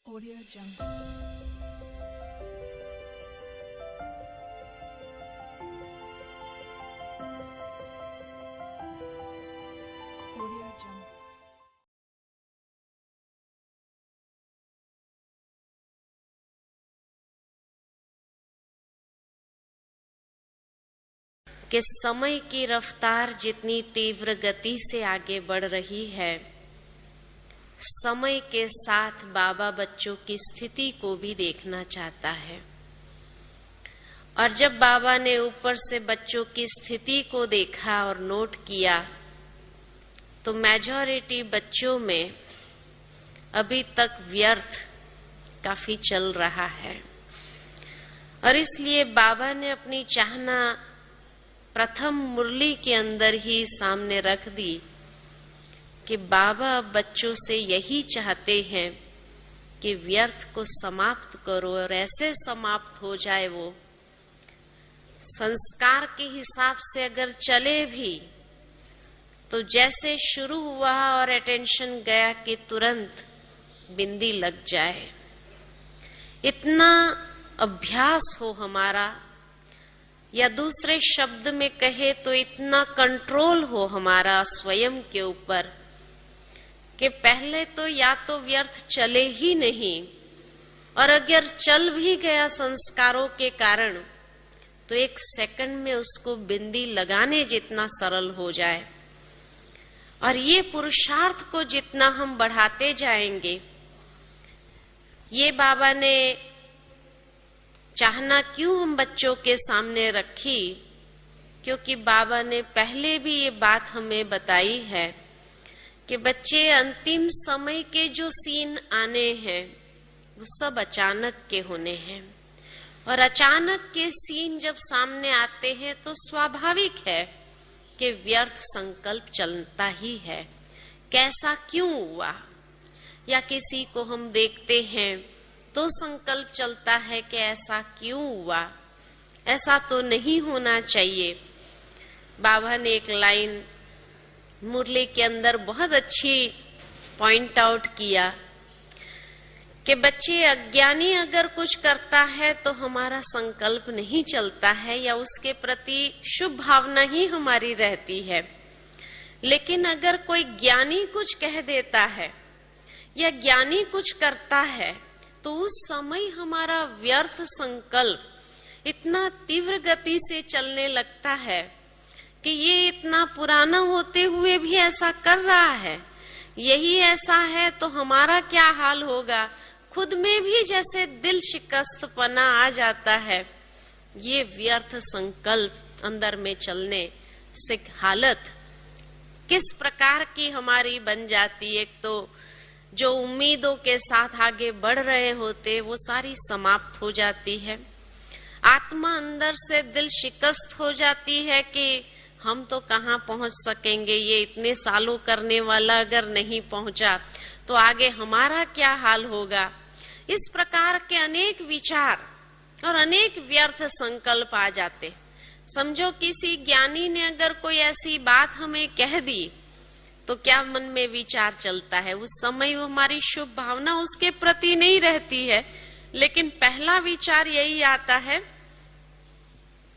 Audio Jungle. Audio Jungle. कि समय की रफ्तार जितनी तीव्र गति से आगे बढ़ रही है, समय के साथ बाबा बच्चों की स्थिति को भी देखना चाहता है। और जब बाबा ने ऊपर से बच्चों की स्थिति को देखा और नोट किया, तो मेजॉरिटी बच्चों में अभी तक व्यर्थ काफी चल रहा है। और इसलिए बाबा ने अपनी चाहना प्रथम मुरली के अंदर ही सामने रख दी कि बाबा बच्चों से यही चाहते हैं कि व्यर्थ को समाप्त करो, और ऐसे समाप्त हो जाए वो संस्कार के हिसाब से अगर चले भी तो जैसे शुरू हुआ और अटेंशन गया कि तुरंत बिंदी लग जाए। इतना अभ्यास हो हमारा, या दूसरे शब्द में कहे तो इतना कंट्रोल हो हमारा स्वयं के ऊपर कि पहले तो या तो व्यर्थ चले ही नहीं, और अगर चल भी गया संस्कारों के कारण तो एक सेकंड में उसको बिंदी लगाने जितना सरल हो जाए। और ये पुरुषार्थ को जितना हम बढ़ाते जाएंगे, ये बाबा ने चाहना क्यों हम बच्चों के सामने रखी, क्योंकि बाबा ने पहले भी ये बात हमें बताई है कि बच्चे अंतिम समय के जो सीन आने हैं वो सब अचानक के होने हैं। और अचानक के सीन जब सामने आते हैं तो स्वाभाविक है कि व्यर्थ संकल्प चलता ही है। कैसा क्यों हुआ, या किसी को हम देखते हैं तो संकल्प चलता है कि ऐसा क्यों हुआ, ऐसा तो नहीं होना चाहिए। बाबा ने एक लाइन मुरली के अंदर बहुत अच्छी पॉइंट आउट किया कि बच्चे अज्ञानी अगर कुछ करता है तो हमारा संकल्प नहीं चलता है, या उसके प्रति शुभ भावना ही हमारी रहती है। लेकिन अगर कोई ज्ञानी कुछ कह देता है या ज्ञानी कुछ करता है तो उस समय हमारा व्यर्थ संकल्प इतना तीव्र गति से चलने लगता है कि ये इतना पुराना होते हुए भी ऐसा कर रहा है, यही ऐसा है तो हमारा क्या हाल होगा। खुद में भी जैसे दिल शिकस्तपना आ जाता है। ये व्यर्थ संकल्प अंदर में चलने से हालत किस प्रकार की हमारी बन जाती है। एक तो जो उम्मीदों के साथ आगे बढ़ रहे होते वो सारी समाप्त हो जाती है। आत्मा अंदर से दिल शिकस्त हो जाती है कि हम तो कहाँ पहुंच सकेंगे, ये इतने सालों करने वाला अगर नहीं पहुंचा तो आगे हमारा क्या हाल होगा। इस प्रकार के अनेक विचार और अनेक व्यर्थ संकल्प आ जाते। समझो किसी ज्ञानी ने अगर कोई ऐसी बात हमें कह दी तो क्या मन में विचार चलता है। उस समय वो हमारी शुभ भावना उसके प्रति नहीं रहती है, लेकिन पहला विचार यही आता है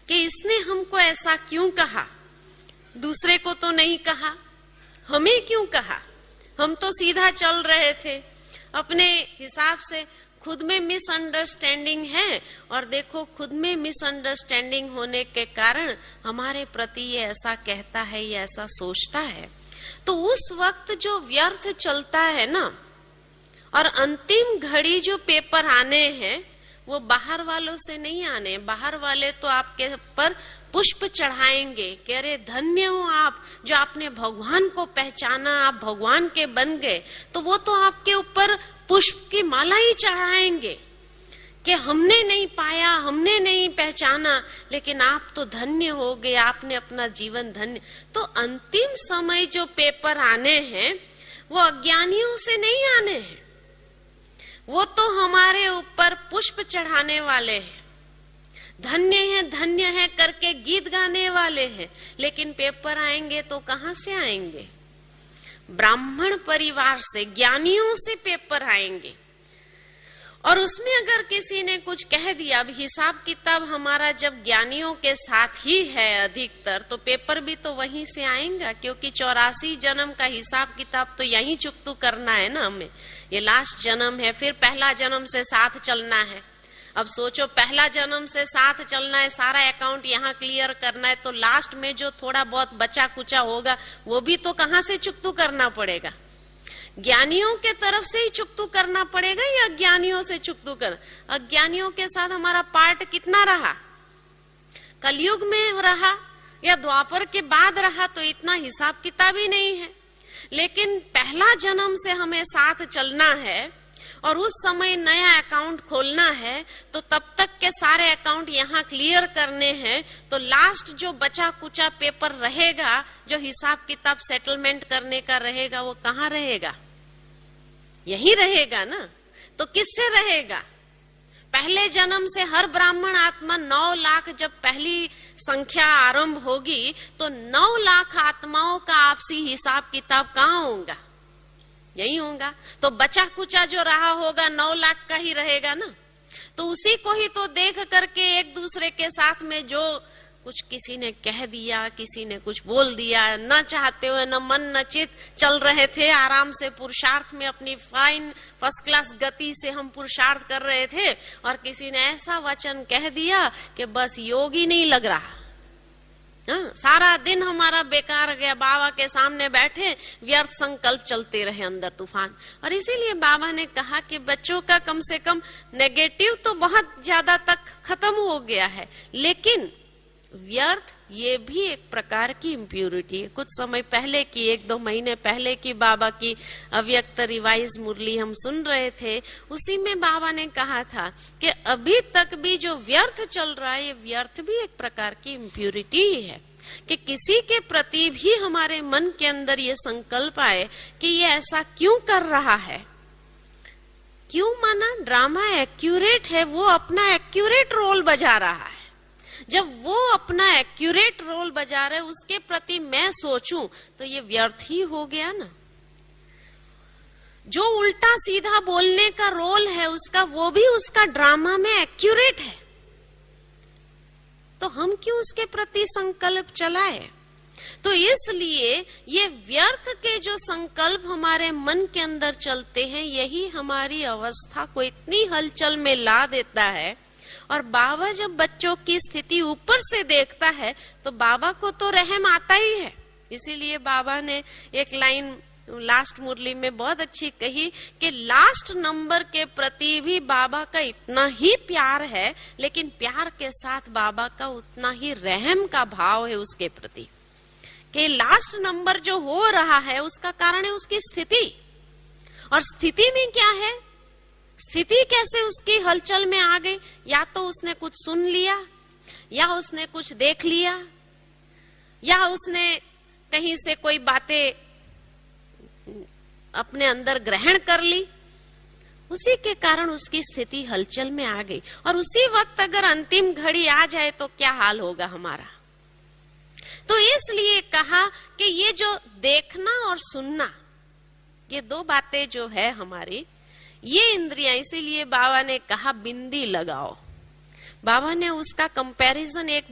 कि इसने हमको ऐसा क्यों कहा, दूसरे को तो नहीं कहा, हमें क्यों कहा, हम तो सीधा चल रहे थे अपने हिसाब से। खुद में मिसअंडरस्टैंडिंग है, और देखो खुद में मिसअंडरस्टैंडिंग होने के कारण हमारे प्रति ये ऐसा कहता है, ये ऐसा सोचता है। तो उस वक्त जो व्यर्थ चलता है ना, और अंतिम घड़ी जो पेपर आने हैं वो बाहर वालों से नहीं आने। बाहर वाले तो आपके पर पुष्प चढ़ाएंगे कि अरे धन्य हो आप जो आपने भगवान को पहचाना, आप भगवान के बन गए। तो वो तो आपके ऊपर पुष्प की माला ही चढ़ाएंगे कि हमने नहीं पाया, हमने नहीं पहचाना, लेकिन आप तो धन्य हो गए, आपने अपना जीवन धन्य। तो अंतिम समय जो पेपर आने हैं वो अज्ञानियों से नहीं आने हैं, वो तो हमारे ऊपर पुष्प चढ़ाने वाले हैं, धन्य है करके गीत गाने वाले हैं। लेकिन पेपर आएंगे तो कहाँ से आएंगे? ब्राह्मण परिवार से, ज्ञानियों से पेपर आएंगे। और उसमें अगर किसी ने कुछ कह दिया, अब हिसाब किताब हमारा जब ज्ञानियों के साथ ही है अधिकतर, तो पेपर भी तो वहीं से आएगा, क्योंकि 84 जन्म का हिसाब किताब तो यहीं चुकतू करना है ना हमें। ये लास्ट जन्म है, फिर पहला जन्म से साथ चलना है। अब सोचो, पहला जन्म से साथ चलना है, सारा अकाउंट यहाँ क्लियर करना है, तो लास्ट में जो थोड़ा बहुत बचा कुचा होगा वो भी तो कहाँ से चुकतू करना पड़ेगा? ज्ञानियों के तरफ से ही चुकतू करना पड़ेगा या अज्ञानियों से चुकतू कर? अज्ञानियों के साथ हमारा पार्ट कितना रहा? कलयुग में रहा या द्वापर के बाद रहा, तो इतना हिसाब किताब ही नहीं है। लेकिन पहला जन्म से हमें साथ चलना है और उस समय नया अकाउंट खोलना है, तो तब तक के सारे अकाउंट यहाँ क्लियर करने हैं। तो लास्ट जो बचा कुचा पेपर रहेगा, जो हिसाब किताब सेटलमेंट करने का रहेगा, वो कहाँ रहेगा? यही रहेगा ना। तो किससे रहेगा? पहले जन्म से हर ब्राह्मण आत्मा 9 लाख, जब पहली संख्या आरंभ होगी तो 9 लाख आत्माओं का आपसी हिसाब किताब कहाँ होगा? यही होगा। तो बचा कुचा जो रहा होगा 9 लाख का ही रहेगा ना। तो उसी को ही तो देख करके एक दूसरे के साथ में जो कुछ किसी ने कह दिया, किसी ने कुछ बोल दिया, न चाहते हुए, न मन न चित चल रहे थे आराम से पुरुषार्थ में, अपनी फाइन फर्स्ट क्लास गति से हम पुरुषार्थ कर रहे थे, और किसी ने ऐसा वचन कह दिया कि बस योग ही नहीं लग रहा। सारा दिन हमारा बेकार गया, बाबा के सामने बैठे व्यर्थ संकल्प चलते रहे अंदर तूफान। और इसीलिए बाबा ने कहा कि बच्चों का कम से कम नेगेटिव तो बहुत ज्यादा तक खत्म हो गया है, लेकिन व्यर्थ ये भी एक प्रकार की इम्प्यूरिटी है। कुछ समय पहले की, 1-2 महीने पहले की बाबा की अव्यक्त रिवाइज मुरली हम सुन रहे थे, उसी में बाबा ने कहा था कि अभी तक भी जो व्यर्थ चल रहा है, ये व्यर्थ भी एक प्रकार की इम्प्यूरिटी ही है। कि किसी के प्रति भी हमारे मन के अंदर ये संकल्प आए कि ये ऐसा क्यों कर रहा है, क्यों? माना ड्रामा एक्यूरेट है, वो अपना एक्यूरेट रोल बजा रहा है। जब वो अपना एक्यूरेट रोल बजा रहे, उसके प्रति मैं सोचूं, तो ये व्यर्थ ही हो गया ना। जो उल्टा सीधा बोलने का रोल है उसका, वो भी उसका ड्रामा में एक्यूरेट है, तो हम क्यों उसके प्रति संकल्प चलाए? तो इसलिए ये व्यर्थ के जो संकल्प हमारे मन के अंदर चलते हैं, यही हमारी अवस्था को इतनी हलचल में ला देता है। और बाबा जब बच्चों की स्थिति ऊपर से देखता है तो बाबा को तो रहम आता ही है। इसीलिए बाबा ने एक लाइन लास्ट मुरली में बहुत अच्छी कही कि लास्ट नंबर के प्रति भी बाबा का इतना ही प्यार है, लेकिन प्यार के साथ बाबा का उतना ही रहम का भाव है उसके प्रति। कि लास्ट नंबर जो हो रहा है उसका कारण है उसकी स्थिति। और स्थिति में क्या है? स्थिति कैसे उसकी हलचल में आ गई? या तो उसने कुछ सुन लिया, या उसने कुछ देख लिया, या उसने कहीं से कोई बातें अपने अंदर ग्रहण कर ली, उसी के कारण उसकी स्थिति हलचल में आ गई। और उसी वक्त अगर अंतिम घड़ी आ जाए तो क्या हाल होगा हमारा? तो इसलिए कहा कि ये जो देखना और सुनना, ये 2 बातें जो है हमारी, ये इंद्रियां, इसीलिए बाबा ने कहा बिंदी लगाओ। बाबा ने उसका कंपैरिजन एक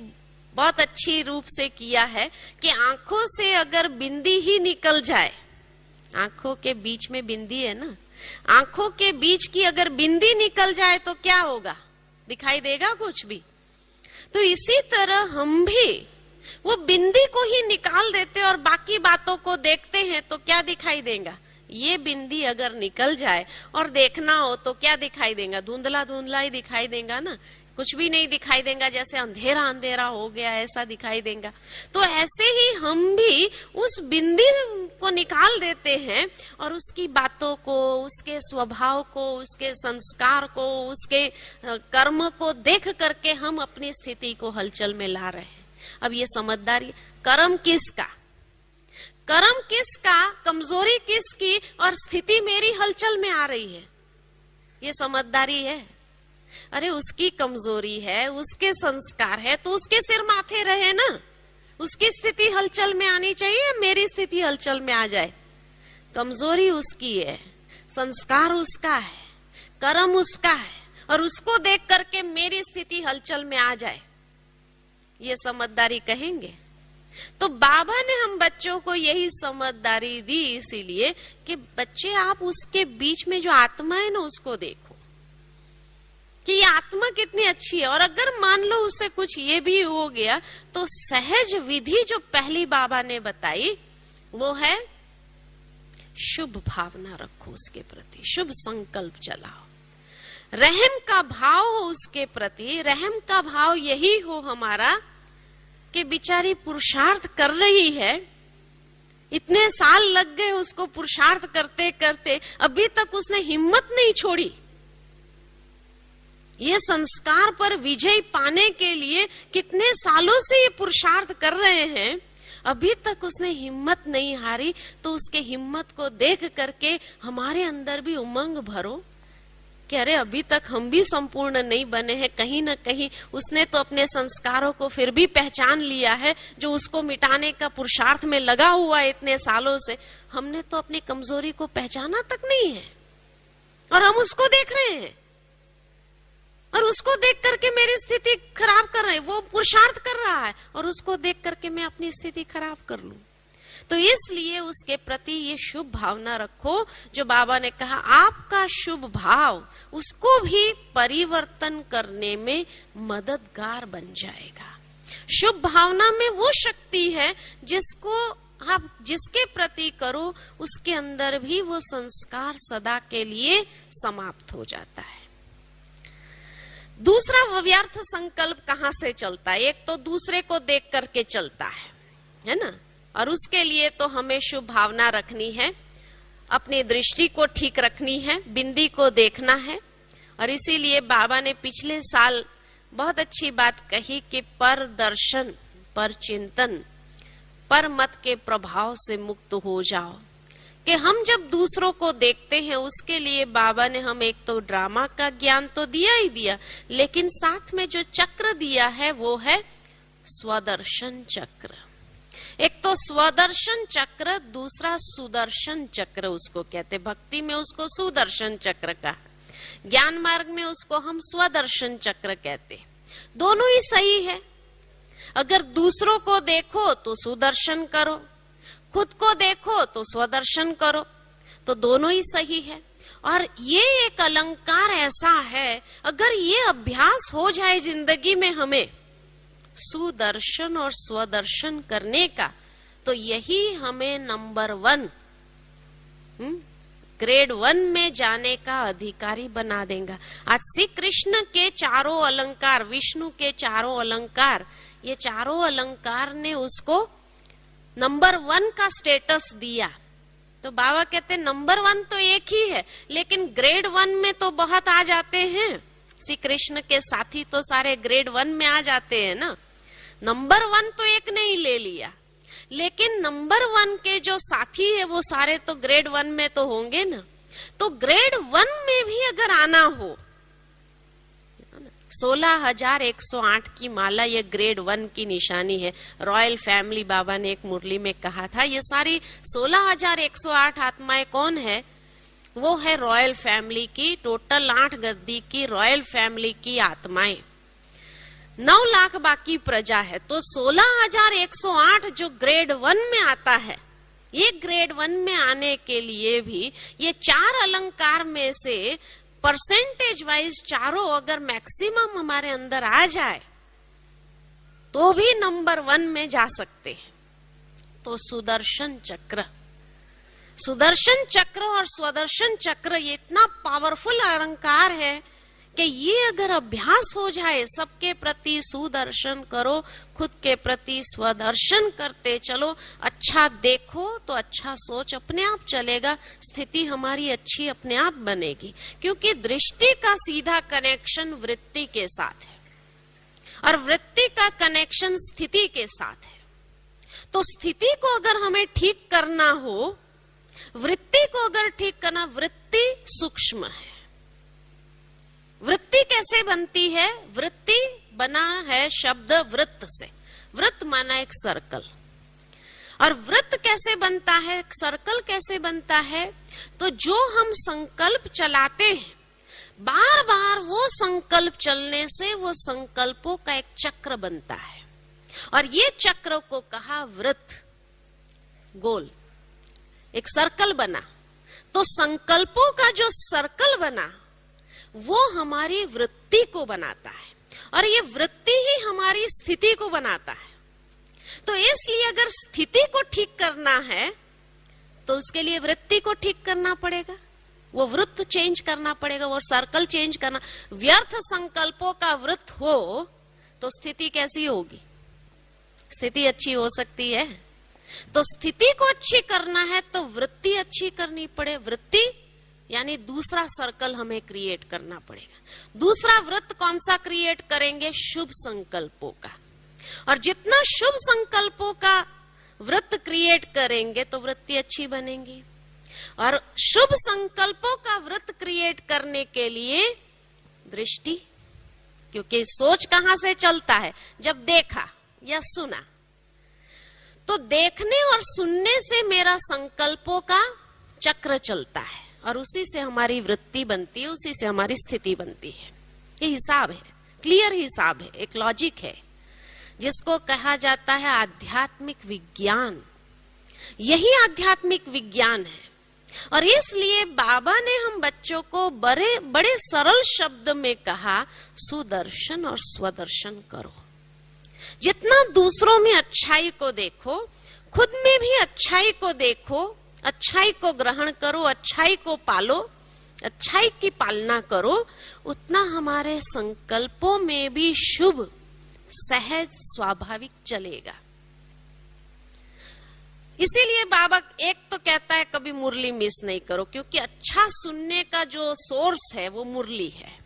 बहुत अच्छी रूप से किया है कि आंखों से अगर बिंदी ही निकल जाए, आंखों के बीच में बिंदी है ना, आंखों के बीच की अगर बिंदी निकल जाए तो क्या होगा? दिखाई देगा कुछ भी? तो इसी तरह हम भी वो बिंदी को ही निकाल देते और बाकी बातों को देखते हैं, तो क्या दिखाई देगा? ये बिंदी अगर निकल जाए और देखना हो तो क्या दिखाई देगा? धुंधला धुंधला ही दिखाई देगा ना, कुछ भी नहीं दिखाई देगा, जैसे अंधेरा अंधेरा हो गया ऐसा दिखाई देगा। तो ऐसे ही हम भी उस बिंदी को निकाल देते हैं और उसकी बातों को, उसके स्वभाव को, उसके संस्कार को, उसके कर्म को देख करके हम अपनी स्थिति को हलचल में ला रहे हैं। अब ये समझदारी, कर्म किसका, कर्म किसका, कमजोरी किसकी, और स्थिति मेरी हलचल में आ रही है, ये समझदारी है। अरे उसकी कमजोरी है, उसके संस्कार है, तो उसके सिर माथे रहे ना। उसकी स्थिति हलचल में आनी चाहिए, मेरी स्थिति हलचल में आ जाए। कमजोरी उसकी है, संस्कार उसका है, कर्म उसका है और उसको देख करके मेरी स्थिति हलचल में आ जाए, ये समझदारी कहेंगे? तो बाबा ने हम बच्चों को यही समझदारी दी, इसीलिए कि बच्चे आप उसके बीच में जो आत्मा है ना उसको देखो कि ये आत्मा कितनी अच्छी है। और अगर मान लो उससे कुछ ये भी हो गया तो सहज विधि जो पहली बाबा ने बताई वो है शुभ भावना रखो उसके प्रति, शुभ संकल्प चलाओ, रहम का भाव हो उसके प्रति। रहम का भाव यही हो हमारा कि बेचारी पुरुषार्थ कर रही है, इतने साल लग गए उसको पुरुषार्थ करते करते, अभी तक उसने हिम्मत नहीं छोड़ी। ये संस्कार पर विजय पाने के लिए कितने सालों से ये पुरुषार्थ कर रहे हैं, अभी तक उसने हिम्मत नहीं हारी। तो उसके हिम्मत को देख करके हमारे अंदर भी उमंग भरो कि अरे अभी तक हम भी संपूर्ण नहीं बने हैं, कहीं ना कहीं उसने तो अपने संस्कारों को फिर भी पहचान लिया है जो उसको मिटाने का पुरुषार्थ में लगा हुआ है इतने सालों से। हमने तो अपनी कमजोरी को पहचाना तक नहीं है और हम उसको देख रहे हैं और उसको देख करके मेरी स्थिति खराब कर रहे हैं। वो पुरुषार्थ कर रहा है और उसको देख करके मैं अपनी स्थिति खराब कर लूं। तो इसलिए उसके प्रति ये शुभ भावना रखो। जो बाबा ने कहा आपका शुभ भाव उसको भी परिवर्तन करने में मददगार बन जाएगा। शुभ भावना में वो शक्ति है जिसको आप जिसके प्रति करो उसके अंदर भी वो संस्कार सदा के लिए समाप्त हो जाता है। दूसरा व्यर्थ संकल्प कहां से चलता है? एक तो दूसरे को देख करके चलता है ना, और उसके लिए तो हमें शुभ भावना रखनी है, अपनी दृष्टि को ठीक रखनी है, बिंदी को देखना है। और इसीलिए बाबा ने पिछले साल बहुत अच्छी बात कही कि पर दर्शन, पर चिंतन, पर मत के प्रभाव से मुक्त हो जाओ। कि हम जब दूसरों को देखते हैं उसके लिए बाबा ने हम एक तो ड्रामा का ज्ञान तो दिया ही दिया, लेकिन साथ में जो चक्र दिया है वो है स्वदर्शन चक्र। एक तो स्वदर्शन चक्र, दूसरा सुदर्शन चक्र उसको कहते। भक्ति में उसको सुदर्शन चक्र का, ज्ञान मार्ग में उसको हम स्वदर्शन चक्र कहते। दोनों ही सही है। अगर दूसरों को देखो तो सुदर्शन करो, खुद को देखो तो स्वदर्शन करो, तो दोनों ही सही है। और ये एक अलंकार ऐसा है, अगर ये अभ्यास हो जाए जिंदगी में हमें सुदर्शन और स्वदर्शन करने का, तो यही हमें नंबर 1 ग्रेड 1 में जाने का अधिकारी बना देगा। आज श्री कृष्ण के चारों अलंकार, विष्णु के चारों अलंकार, ये चारों अलंकार ने उसको नंबर 1 का स्टेटस दिया। तो बाबा कहते नंबर 1 तो एक ही है, लेकिन ग्रेड 1 में तो बहुत आ जाते हैं। श्री कृष्ण के साथी तो सारे ग्रेड 1 में आ जाते हैं ना। नंबर 1 तो एक ने ही ले लिया, लेकिन नंबर 1 के जो साथी है वो सारे तो ग्रेड 1 में तो होंगे ना। तो ग्रेड 1 में भी अगर आना हो, 16,108 की माला ये ग्रेड 1 की निशानी है। रॉयल फैमिली बाबा ने एक मुरली में कहा था, ये सारी 16,108 आत्माएं कौन है? वो है रॉयल फैमिली की, टोटल 8 गद्दी की रॉयल फैमिली की आत्माएं। 9 लाख बाकी प्रजा है। तो 16,108 जो ग्रेड 1 में आता है, ये ग्रेड 1 में आने के लिए भी ये 4 अलंकार में से परसेंटेज वाइज चारों अगर मैक्सिमम हमारे अंदर आ जाए तो भी नंबर 1 में जा सकते हैं। तो सुदर्शन चक्र, सुदर्शन चक्र और स्वदर्शन चक्र ये इतना पावरफुल अलंकार है कि ये अगर अभ्यास हो जाए, सबके प्रति सुदर्शन करो, खुद के प्रति स्वदर्शन करते चलो, अच्छा देखो तो अच्छा सोच अपने आप चलेगा, स्थिति हमारी अच्छी अपने आप बनेगी। क्योंकि दृष्टि का सीधा कनेक्शन वृत्ति के साथ है और वृत्ति का कनेक्शन स्थिति के साथ है। तो स्थिति को अगर हमें ठीक करना हो, वृत्ति को अगर ठीक करना, वृत्ति सूक्ष्म है। वृत्ति कैसे बनती है? वृत्ति बना है शब्द वृत्त से। वृत्त माना एक सर्कल। और वृत्त कैसे बनता है, सर्कल कैसे बनता है? तो जो हम संकल्प चलाते हैं, बार बार वो संकल्प चलने से वो संकल्पों का एक चक्र बनता है, और ये चक्र को कहा वृत्त, गोल, एक सर्कल बना। तो संकल्पों का जो सर्कल बना वो हमारी वृत्ति को बनाता है, और ये वृत्ति ही हमारी स्थिति को बनाता है। तो इसलिए अगर स्थिति को ठीक करना है तो उसके लिए वृत्ति को ठीक करना पड़ेगा, वो वृत्त चेंज करना पड़ेगा, वो सर्कल चेंज करना। व्यर्थ संकल्पों का वृत्त हो तो स्थिति कैसी होगी? स्थिति अच्छी हो सकती है? तो स्थिति को अच्छी करना है तो वृत्ति अच्छी करनी पड़े। वृत्ति यानी दूसरा सर्कल हमें क्रिएट करना पड़ेगा। दूसरा वृत्त कौन सा क्रिएट करेंगे? शुभ संकल्पों का। और जितना शुभ संकल्पों का वृत्त क्रिएट करेंगे तो वृत्ति अच्छी बनेगी। और शुभ संकल्पों का वृत्त क्रिएट करने के लिए दृष्टि, क्योंकि सोच कहां से चलता है? जब देखा या सुना। तो देखने और सुनने से मेरा संकल्पों का चक्र चलता है, और उसी से हमारी वृत्ति बनती है, उसी से हमारी स्थिति बनती है। ये हिसाब है, क्लियर हिसाब है, एक लॉजिक है, जिसको कहा जाता है आध्यात्मिक विज्ञान। यही आध्यात्मिक विज्ञान है। और इसलिए बाबा ने हम बच्चों को बड़े सरल शब्द में कहा, सुदर्शन और स्वदर्शन करो। जितना दूसरों में अच्छाई को देखो, खुद में भी अच्छाई को देखो, अच्छाई को ग्रहण करो, अच्छाई को पालो, अच्छाई की पालना करो, उतना हमारे संकल्पों में भी शुभ सहज स्वाभाविक चलेगा। इसीलिए बाबा एक तो कहता है कभी मुरली मिस नहीं करो, क्योंकि अच्छा सुनने का जो सोर्स है वो मुरली है।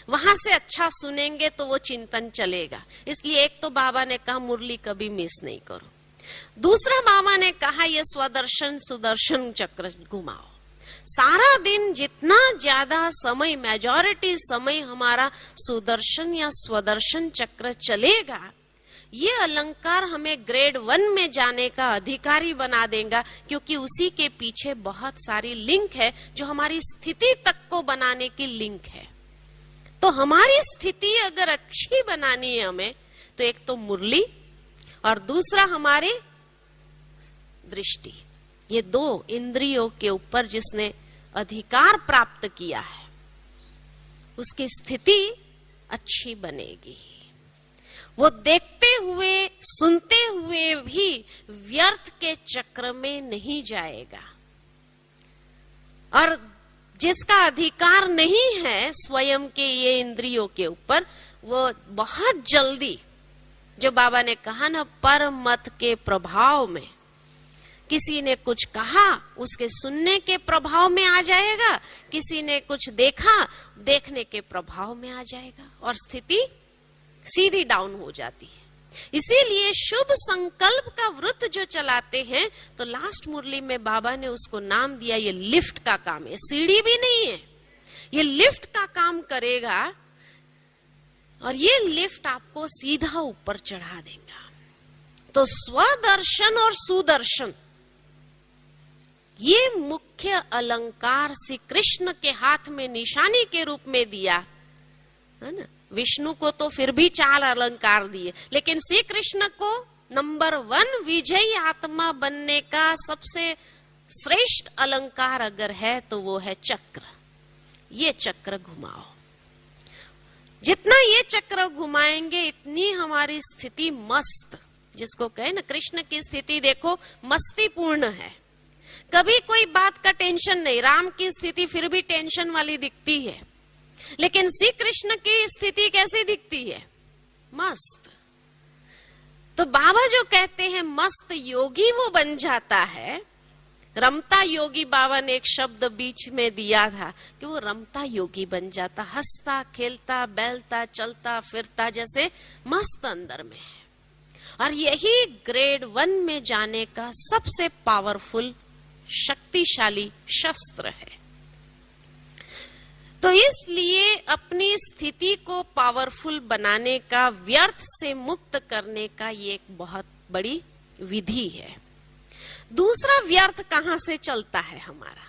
वहां से अच्छा सुनेंगे तो वो चिंतन चलेगा। इसलिए एक तो बाबा ने कहा मुरली कभी मिस नहीं करो। दूसरा बाबा ने कहा ये स्वदर्शन सुदर्शन चक्र घुमाओ। सारा दिन जितना ज्यादा समय, मेजॉरिटी समय हमारा सुदर्शन या स्वदर्शन चक्र चलेगा, ये अलंकार हमें ग्रेड 1 में जाने का अधिकारी बना देगा, क्योंकि उसी के पीछे बहुत सारी लिंक है जो हमारी स्थिति तक को बनाने की लिंक है। तो हमारी स्थिति अगर अच्छी बनानी है हमें, तो एक तो मुरली और दूसरा हमारे दृष्टि। ये दो इंद्रियों के ऊपर जिसने अधिकार प्राप्त किया है उसकी स्थिति अच्छी बनेगी। वो देखते हुए सुनते हुए भी व्यर्थ के चक्र में नहीं जाएगा। और जिसका अधिकार नहीं है स्वयं के ये इंद्रियों के ऊपर, वो बहुत जल्दी, जो बाबा ने कहा ना, पर मत के प्रभाव में, किसी ने कुछ कहा उसके सुनने के प्रभाव में आ जाएगा, किसी ने कुछ देखा देखने के प्रभाव में आ जाएगा, और स्थिति सीधी डाउन हो जाती है। इसीलिए शुभ संकल्प का वृत्त जो चलाते हैं, तो लास्ट मुरली में बाबा ने उसको नाम दिया, ये लिफ्ट का काम है। सीढ़ी भी नहीं है, ये लिफ्ट का काम करेगा, और ये लिफ्ट आपको सीधा ऊपर चढ़ा देगा। तो स्वदर्शन और सुदर्शन ये मुख्य अलंकार श्री कृष्ण के हाथ में निशानी के रूप में दिया है ना। विष्णु को तो फिर भी 4 अलंकार दिए, लेकिन श्री कृष्ण को नंबर 1 विजयी आत्मा बनने का सबसे श्रेष्ठ अलंकार अगर है तो वो है चक्र। ये चक्र घुमाओ, जितना ये चक्र घुमाएंगे इतनी हमारी स्थिति मस्त, जिसको कहे ना कृष्ण की स्थिति देखो मस्ती पूर्ण है, कभी कोई बात का टेंशन नहीं। राम की स्थिति फिर भी टेंशन वाली दिखती है, लेकिन श्री कृष्ण की स्थिति कैसी दिखती है? मस्त। तो बाबा जो कहते हैं मस्त योगी वो बन जाता है। रमता योगी, बाबा ने एक शब्द बीच में दिया था कि वो रमता योगी बन जाता, हंसता खेलता बैलता चलता फिरता, जैसे मस्त अंदर में है। और यही ग्रेड 1 में जाने का सबसे पावरफुल शक्तिशाली शस्त्र है। तो इसलिए अपनी स्थिति को पावरफुल बनाने का, व्यर्थ से मुक्त करने का, ये एक बहुत बड़ी विधि है। दूसरा व्यर्थ कहां से चलता है हमारा?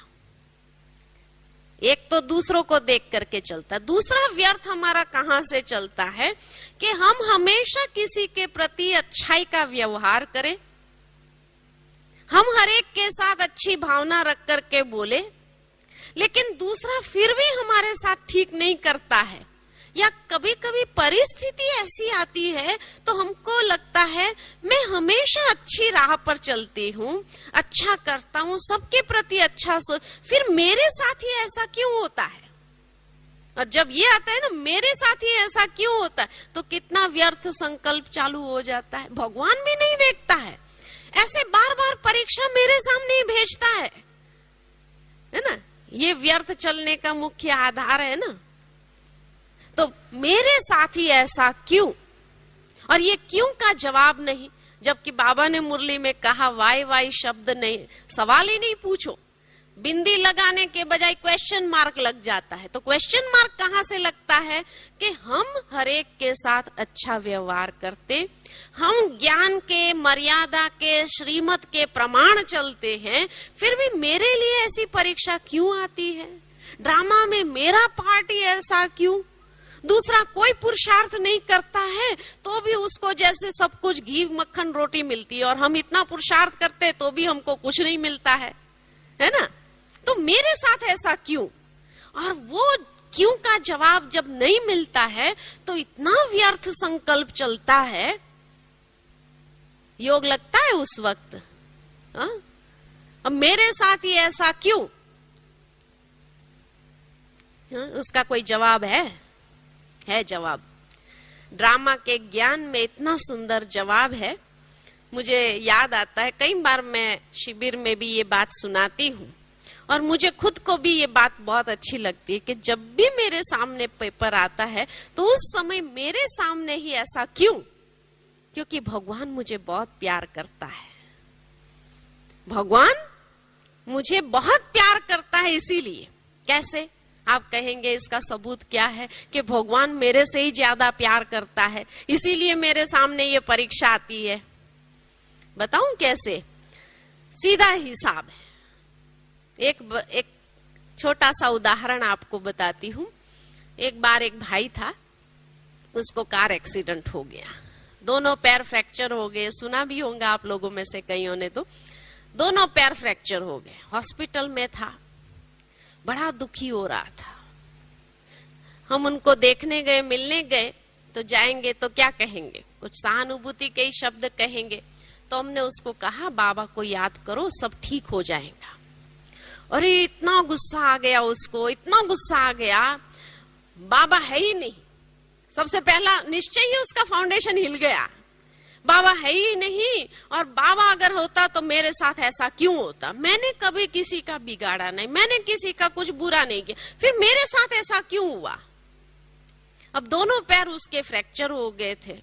एक तो दूसरों को देख करके चलता है, दूसरा व्यर्थ हमारा कहां से चलता है कि हम हमेशा किसी के प्रति अच्छाई का व्यवहार करें, हम हर एक के साथ अच्छी भावना रख करके बोले, लेकिन दूसरा फिर भी हमारे साथ ठीक नहीं करता है, या कभी कभी परिस्थिति ऐसी आती है तो हमको लगता है मैं हमेशा अच्छी राह पर चलती हूँ, अच्छा करता हूँ, सबके प्रति अच्छा सोच, फिर मेरे साथ ही ऐसा क्यों होता है। और जब ये आता है ना मेरे साथ ही ऐसा क्यों होता है, तो कितना व्यर्थ संकल्प चालू हो जाता है। भगवान भी नहीं देखता है, ऐसे बार बार परीक्षा मेरे सामने ही भेजता है ना। ये व्यर्थ चलने का मुख्य आधार है ना। तो मेरे साथ ही ऐसा क्यों, और ये क्यों का जवाब नहीं, जबकि बाबा ने मुरली में कहा वाई वाई शब्द नहीं, सवाल ही नहीं पूछो। बिंदी लगाने के बजाय क्वेश्चन मार्क लग जाता है। तो क्वेश्चन मार्क कहां से लगता है कि हम हर एक के साथ अच्छा व्यवहार करते, हम ज्ञान के, मर्यादा के, श्रीमत के प्रमाण चलते हैं, फिर भी मेरे लिए ऐसी परीक्षा क्यों आती है, ड्रामा में मेरा पार्ट ही ऐसा क्यों। दूसरा कोई पुरुषार्थ नहीं करता है तो भी उसको जैसे सब कुछ घी मक्खन रोटी मिलती है, और हम इतना पुरुषार्थ करते तो भी हमको कुछ नहीं मिलता है ना। तो मेरे साथ ऐसा क्यों, और वो क्यों का जवाब जब नहीं मिलता है तो इतना व्यर्थ संकल्प चलता है। योग लगता है उस वक्त, अब मेरे साथ ही ऐसा क्यों, उसका कोई जवाब है जवाब। ड्रामा के ज्ञान में इतना सुंदर जवाब है। मुझे याद आता है कई बार मैं शिविर में भी ये बात सुनाती हूँ, और मुझे खुद को भी ये बात बहुत अच्छी लगती है कि जब भी मेरे सामने पेपर आता है तो उस समय मेरे सामने ही ऐसा क्यों, क्योंकि भगवान मुझे बहुत प्यार करता है। भगवान मुझे बहुत प्यार करता है, इसीलिए। कैसे आप कहेंगे, इसका सबूत क्या है कि भगवान मेरे से ही ज्यादा प्यार करता है, इसीलिए मेरे सामने ये परीक्षा आती है। बताऊं कैसे, सीधा हिसाब है। एक छोटा सा उदाहरण आपको बताती हूँ। एक बार एक भाई था, उसको कार एक्सीडेंट हो गया, दोनों पैर फ्रैक्चर हो गए। सुना भी होगा आप लोगों में से कईयों ने, तो दोनों पैर फ्रैक्चर हो गए। हॉस्पिटल में था, बड़ा दुखी हो रहा था। हम उनको देखने गए, मिलने गए, तो जाएंगे तो क्या कहेंगे, कुछ सहानुभूति के ही शब्द कहेंगे। तो हमने उसको कहा बाबा को याद करो, सब ठीक हो जाएगा। अरे इतना गुस्सा आ गया उसको, इतना गुस्सा आ गया, बाबा है ही नहीं। सबसे पहला निश्चय ही उसका फाउंडेशन हिल गया, बाबा है ही नहीं, और बाबा अगर होता तो मेरे साथ ऐसा क्यों होता। मैंने कभी किसी का बिगाड़ा नहीं, मैंने किसी का कुछ बुरा नहीं किया, फिर मेरे साथ ऐसा क्यों हुआ। अब दोनों पैर उसके फ्रैक्चर हो गए थे।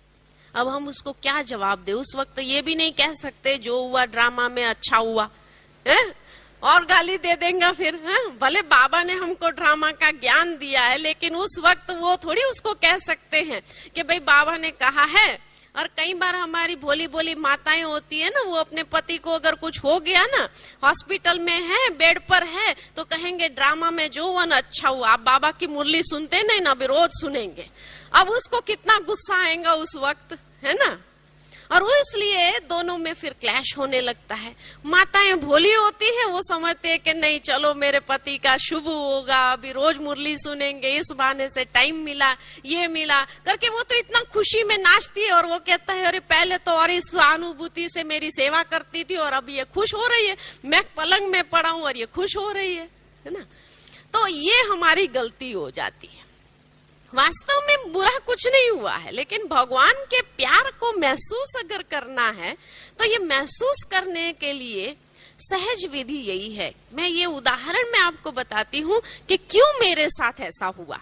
अब हम उसको क्या जवाब दे। उस वक्त ये भी नहीं कह सकते जो हुआ ड्रामा में अच्छा हुआ है, और गाली दे देंगे फिर है? भले बाबा ने हमको ड्रामा का ज्ञान दिया है, लेकिन उस वक्त वो थोड़ी उसको कह सकते हैं कि भाई बाबा ने कहा है। और कई बार हमारी भोली भोली माताएं होती है ना, वो अपने पति को अगर कुछ हो गया ना, हॉस्पिटल में है, बेड पर है, तो कहेंगे ड्रामा में जो हुआ ना अच्छा हुआ। आप बाबा की मुरली सुनते नहीं ना, अभी रोज सुनेंगे। अब उसको कितना गुस्सा आएगा उस वक्त, है ना। और वो इसलिए दोनों में फिर क्लैश होने लगता है। माताएं भोली होती है, वो समझते हैं कि नहीं चलो मेरे पति का शुभ होगा, अभी रोज मुरली सुनेंगे, इस बहाने से टाइम मिला, ये मिला करके वो तो इतना खुशी में नाचती है। और वो कहता है अरे पहले तो और इस अनुभूति से मेरी सेवा करती थी, और अब ये खुश हो रही है, मैं पलंग में पड़ा हूं और ये खुश हो रही है ना। तो ये हमारी गलती हो जाती है। वास्तव में बुरा कुछ नहीं हुआ है, लेकिन भगवान के प्यार को महसूस अगर करना है तो ये महसूस करने के लिए सहज विधि यही है। मैं ये उदाहरण में आपको बताती हूँ कि क्यों मेरे साथ ऐसा हुआ।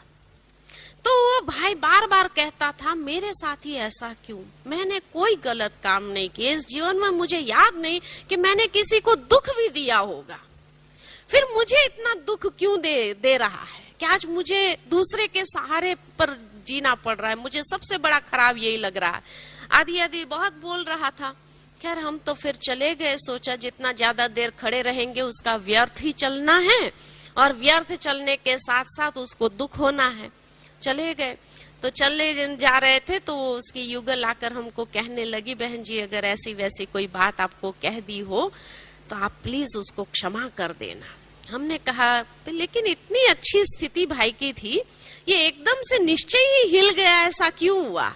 तो वो भाई बार बार कहता था मेरे साथ ही ऐसा क्यों, मैंने कोई गलत काम नहीं किया इस जीवन में, मुझे याद नहीं कि मैंने किसी को दुख भी दिया होगा, फिर मुझे इतना दुख क्यों दे रहा है कि आज मुझे दूसरे के सहारे पर जीना पड़ रहा है। मुझे सबसे बड़ा खराब यही लग रहा है। आधी आधी बहुत बोल रहा था। खैर हम तो फिर चले गए, सोचा जितना ज्यादा देर खड़े रहेंगे उसका व्यर्थ ही चलना है, और व्यर्थ चलने के साथ साथ उसको दुख होना है। चले गए, तो चले जा रहे थे तो उसकी युगल आकर हमको कहने लगी, बहन जी अगर ऐसी वैसी कोई बात आपको कह दी हो तो आप प्लीज उसको क्षमा कर देना। हमने कहा लेकिन इतनी अच्छी स्थिति भाई की थी, ये एकदम से निश्चय ही हिल गया, ऐसा क्यों हुआ?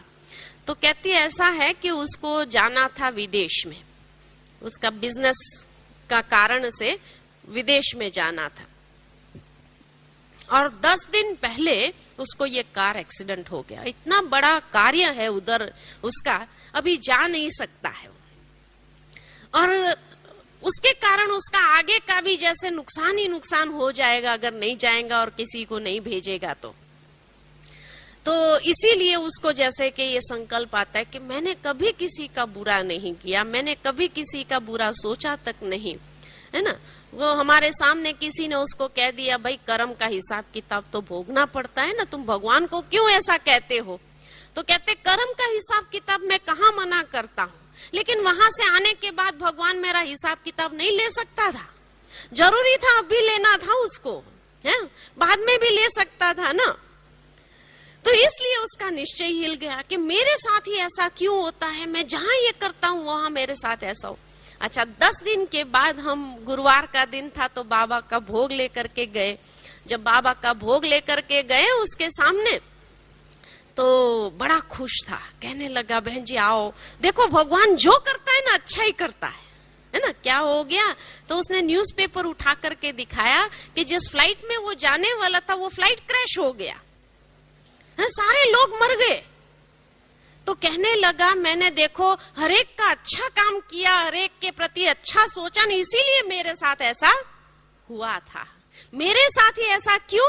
तो कहती है ऐसा है कि उसको जाना था विदेश में, उसका बिजनेस का कारण से विदेश में जाना था, और 10 दिन पहले उसको ये कार एक्सीडेंट हो गया। इतना बड़ा कार्य है उधर उसका, अभी जा नहीं सकता है, और उसके कारण उसका आगे का भी जैसे नुकसान ही नुकसान हो जाएगा अगर नहीं जाएगा और किसी को नहीं भेजेगा तो इसीलिए उसको जैसे कि ये संकल्प आता है कि मैंने कभी किसी का बुरा नहीं किया, मैंने कभी किसी का बुरा सोचा तक नहीं, है ना। वो हमारे सामने किसी ने उसको कह दिया भाई कर्म का हिसाब किताब तो भोगना पड़ता है ना, तुम भगवान को क्यों ऐसा कहते हो? तो कहते कर्म का हिसाब किताब मैं कहाँ मना करता हूँ, लेकिन वहां से आने के बाद भगवान मेरा हिसाब किताब नहीं ले सकता था, जरूरी था अभी लेना था उसको, है बाद में भी ले सकता था ना। तो इसलिए उसका निश्चय हिल गया कि मेरे साथ ही ऐसा क्यों होता है, मैं जहां ये करता हूं वहां मेरे साथ ऐसा हो। अच्छा 10 दिन के बाद हम गुरुवार का दिन था तो बाबा का भोग लेकर के गए। जब बाबा का भोग लेकर के गए उसके सामने तो बड़ा खुश था, कहने लगा बहन जी आओ देखो भगवान जो करता है ना अच्छा ही करता है ना। क्या हो गया? तो उसने न्यूज़पेपर उठा करके दिखाया कि जिस फ्लाइट में वो जाने वाला था वो फ्लाइट क्रैश हो गया, सारे लोग मर गए। तो कहने लगा मैंने देखो हरेक का अच्छा काम किया, हरेक के प्रति अच्छा सोचा, नहीं इसीलिए मेरे साथ ऐसा हुआ था। मेरे साथ ही ऐसा क्यों?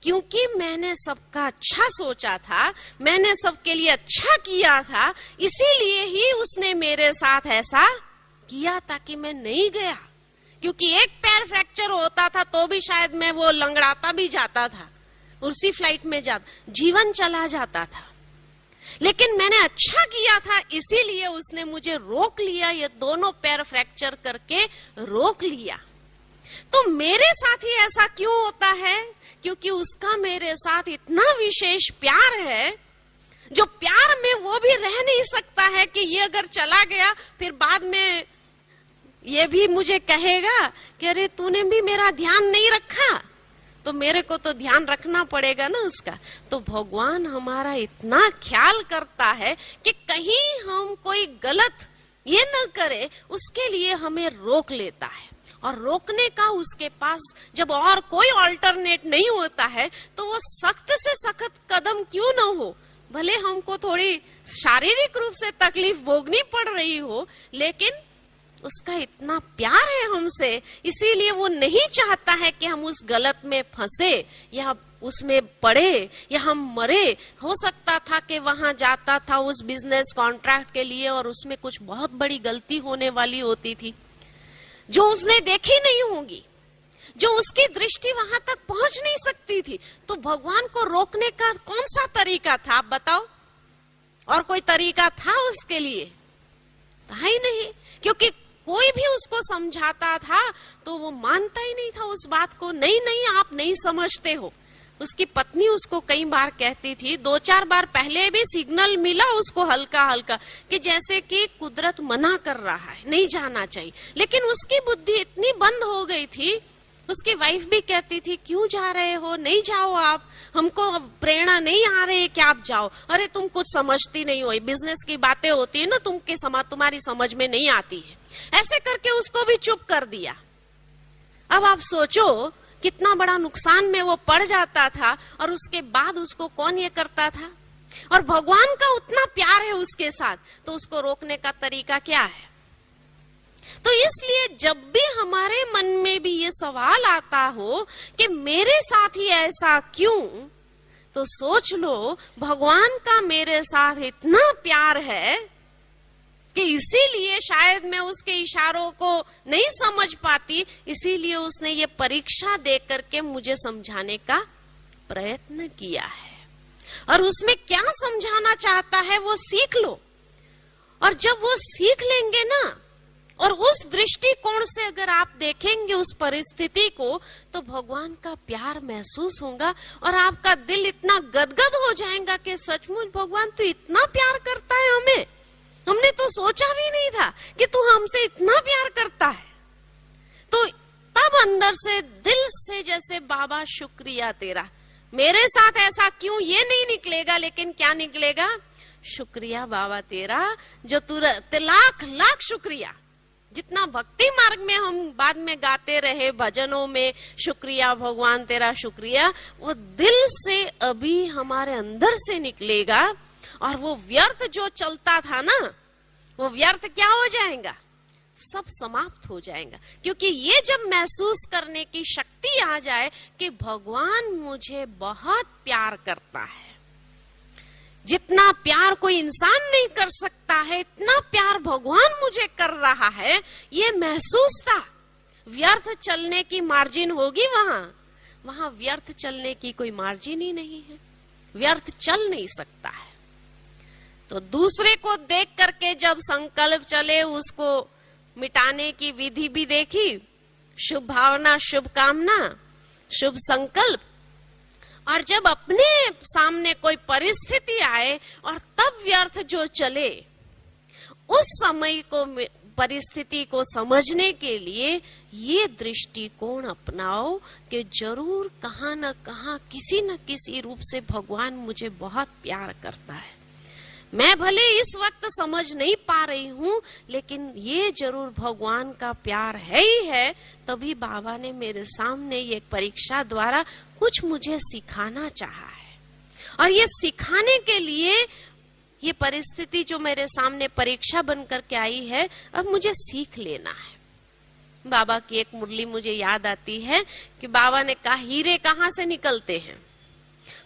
क्योंकि मैंने सबका अच्छा सोचा था, मैंने सबके लिए अच्छा किया था, इसीलिए ही उसने मेरे साथ ऐसा किया ताकि मैं नहीं गया। क्योंकि एक पैर फ्रैक्चर होता था तो भी शायद मैं वो लंगड़ाता भी जाता था, उसी फ्लाइट में जीवन चला जाता था। लेकिन मैंने अच्छा किया था इसीलिए उसने मुझे रोक लिया, ये दोनों पैर फ्रैक्चर करके रोक लिया। तो मेरे साथ ही ऐसा क्यों होता है? क्योंकि उसका मेरे साथ इतना विशेष प्यार है, जो प्यार में वो भी रह नहीं सकता है कि ये अगर चला गया फिर बाद में ये भी मुझे कहेगा कि अरे तूने भी मेरा ध्यान नहीं रखा, तो मेरे को तो ध्यान रखना पड़ेगा ना उसका। तो भगवान हमारा इतना ख्याल करता है कि कहीं हम कोई गलत ये न करे, उसके लिए हमें रोक लेता है। और रोकने का उसके पास जब और कोई ऑल्टरनेट नहीं होता है तो वो सख्त से सख्त कदम क्यों न हो, भले हमको थोड़ी शारीरिक रूप से तकलीफ भोगनी पड़ रही हो, लेकिन उसका इतना प्यार है हमसे, इसीलिए वो नहीं चाहता है कि हम उस गलत में फंसे या उसमें पड़े या हम मरे। हो सकता था कि वहां जाता था उस बिजनेस कॉन्ट्रैक्ट के लिए और उसमें कुछ बहुत बड़ी गलती होने वाली होती थी जो उसने देखी नहीं होगी, जो उसकी दृष्टि वहां तक पहुंच नहीं सकती थी। तो भगवान को रोकने का कौन सा तरीका था आप बताओ? और कोई तरीका था उसके लिए? था ही नहीं, क्योंकि कोई भी उसको समझाता था तो वो मानता ही नहीं था उस बात को। नहीं नहीं आप नहीं समझते हो। उसकी पत्नी उसको कई बार कहती थी, 2-4 बार पहले भी सिग्नल मिला उसको हल्का हल्का कि जैसे कि कुदरत मना कर रहा है, नहीं जाना चाहिए, लेकिन उसकी बुद्धि इतनी बंद हो गई थी। उसकी वाइफ भी कहती थी क्यों जा रहे हो, नहीं जाओ आप, हमको प्रेरणा नहीं आ रही है कि आप जाओ। अरे तुम कुछ समझती नहीं हो, बिजनेस की बातें होती है ना तुम्हारी समझ में नहीं आती है। ऐसे करके उसको भी चुप कर दिया। अब आप सोचो कितना बड़ा नुकसान में वो पड़ जाता था, और उसके बाद उसको कौन ये करता था? और भगवान का उतना प्यार है उसके साथ, तो उसको रोकने का तरीका क्या है? तो इसलिए जब भी हमारे मन में भी ये सवाल आता हो कि मेरे साथ ही ऐसा क्यों, तो सोच लो भगवान का मेरे साथ इतना प्यार है कि इसीलिए शायद मैं उसके इशारों को नहीं समझ पाती, इसीलिए उसने ये परीक्षा दे करके मुझे समझाने का प्रयत्न किया है। और उसमें क्या समझाना चाहता है वो सीख लो। और जब वो सीख लेंगे ना और उस दृष्टिकोण से अगर आप देखेंगे उस परिस्थिति को, तो भगवान का प्यार महसूस होगा और आपका दिल इतना गदगद हो जाएगा कि सचमुच भगवान तो इतना प्यार करता है हमें, हमने तो सोचा भी नहीं था कि तू हमसे इतना प्यार करता है। तो तब अंदर से, दिल से, जैसे बाबा शुक्रिया तेरा, मेरे साथ ऐसा क्यों ये नहीं निकलेगा, लेकिन क्या निकलेगा, शुक्रिया बाबा तेरा, जो तू लाख लाख शुक्रिया। जितना भक्ति मार्ग में हम बाद में गाते रहे भजनों में शुक्रिया भगवान तेरा शुक्रिया, वो दिल से अभी हमारे अंदर से निकलेगा और वो व्यर्थ जो चलता था ना, वो व्यर्थ क्या हो जाएगा, सब समाप्त हो जाएगा। क्योंकि ये जब महसूस करने की शक्ति आ जाए कि भगवान मुझे बहुत प्यार करता है, जितना प्यार कोई इंसान नहीं कर सकता है इतना प्यार भगवान मुझे कर रहा है, ये महसूस था। व्यर्थ चलने की मार्जिन होगी वहां व्यर्थ चलने की कोई मार्जिन ही नहीं है, व्यर्थ चल नहीं सकता है। तो दूसरे को देख करके जब संकल्प चले, उसको मिटाने की विधि भी देखी, शुभ भावना, शुभ कामना, शुभ संकल्प। और जब अपने सामने कोई परिस्थिति आए और तब व्यर्थ जो चले, उस समय को, परिस्थिति को समझने के लिए ये दृष्टिकोण अपनाओ कि जरूर कहां न कहां किसी न किसी रूप से भगवान मुझे बहुत प्यार करता है। मैं भले इस वक्त समझ नहीं पा रही हूं, लेकिन ये जरूर भगवान का प्यार है ही है। तभी बाबा ने मेरे सामने ये परीक्षा द्वारा कुछ मुझे सिखाना चाहा है, और ये सिखाने के लिए ये परिस्थिति जो मेरे सामने परीक्षा बन करके आई है, अब मुझे सीख लेना है। बाबा की एक मुरली मुझे याद आती है कि बाबा ने कहा, हीरे कहाँ से निकलते हैं,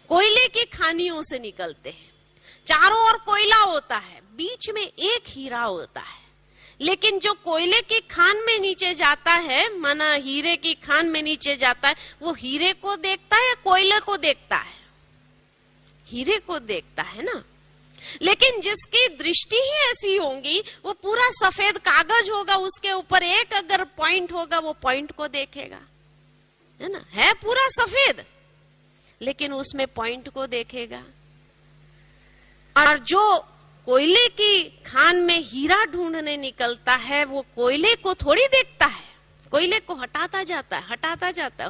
कोयले की खानियों से निकलते हैं। चारों ओर कोयला होता है, बीच में एक हीरा होता है, लेकिन जो कोयले की खान में नीचे जाता है, माना हीरे की खान में नीचे जाता है, वो हीरे को देखता है या कोयले को देखता है, हीरे को देखता है ना। लेकिन जिसकी दृष्टि ही ऐसी होगी, वो पूरा सफेद कागज होगा, उसके ऊपर एक अगर पॉइंट होगा, वो पॉइंट को देखेगा, है ना, है पूरा सफेद, लेकिन उसमें पॉइंट को देखेगा। और जो कोयले की खान में हीरा ढूंढने निकलता है, वो कोयले को थोड़ी देखता है, कोयले को हटाता जाता है,